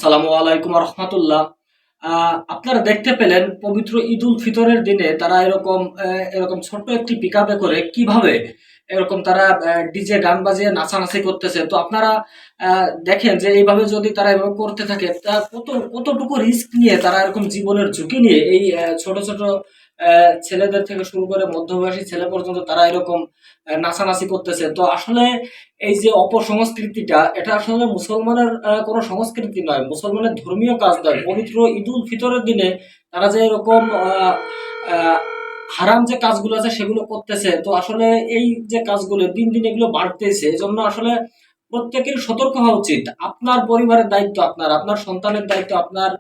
আসসালামু আলাইকুম রহমতুল্লাহ। আপনারা দেখতে পেলেন পবিত্র ঈদ উল ফিতরের দিনে তারা এরকম ছোট্ট একটি পিকআপে করে কিভাবে এরকম তারা ডিজে গান বাজিয়ে নাচানাচি করতেছে। তো আপনারা দেখেন যে এইভাবে যদি তারা এভাবে করতে থাকে তা কতটুকু রিস্ক নিয়ে তারা এরকম জীবনের ঝুঁকি নিয়ে এই ছোট ছোট ছেলেদের থেকে শুরু করে মধ্যবয়সী ছেলে পর্যন্ত তারা এরকম নাচানাচি করতেছে। তো আসলে এই যে অপসংস্কৃতিটা, এটা আসলে মুসলমানের কোনো সংস্কৃতি নয়, মুসলমানের ধর্মীয় কাজ নয়। পবিত্র ঈদ উল ফিতরের দিনে তারা যে এরকম হারাম যে কাজগুলো আছে সেগুলো করতেছে। তো আসলে এই যে কাজগুলো দিন দিন এগুলো বাড়তেছে, এজন্য আসলে প্রত্যেকের সতর্ক হওয়া উচিত। আপনার পরিবারের দায়িত্ব আপনার, আপনার সন্তানের দায়িত্ব আপনার,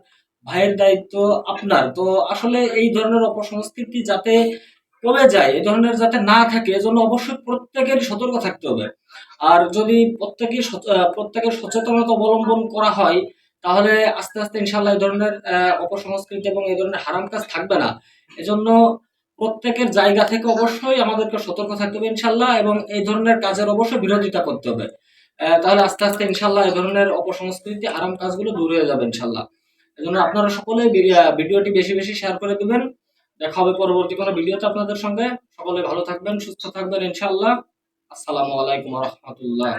ভাইয়ের দায়িত্ব আপনার। তো আসলে এই ধরনের অপসংস্কৃতি যাতে কমে যায়, এই ধরনের যাতে না থাকে, এজন্য অবশ্যই প্রত্যেকেরই সতর্ক থাকতে হবে। আর যদি প্রত্যেকের সচেতনতা অবলম্বন করা হয়, তাহলে আস্তে আস্তে ইনশাল্লাহ এই ধরনের অপসংস্কৃতি এবং এই ধরনের হারাম কাজ থাকবে না। এজন্য প্রত্যেকের জায়গা থেকে অবশ্যই আমাদেরকে সতর্ক থাকতে হবে ইনশাল্লাহ, এবং এই ধরনের কাজের অবশ্যই বিরোধিতা করতে হবে। তাহলে আস্তে আস্তে ইনশাল্লাহ এই ধরনের অপসংস্কৃতি হারাম কাজগুলো দূর হয়ে যাবে ইনশাল্লাহ। এজন্য আপনারা সকলেই ভিডিওটি বেশি বেশি শেয়ার করে দিবেন। দেখা হবে পরবর্তী কোনো ভিডিওতে আপনাদের সঙ্গে। সকলে ভালো থাকবেন, সুস্থ থাকবেন ইনশাআল্লাহ। আসসালামু আলাইকুম ওয়া রাহমাতুল্লাহ।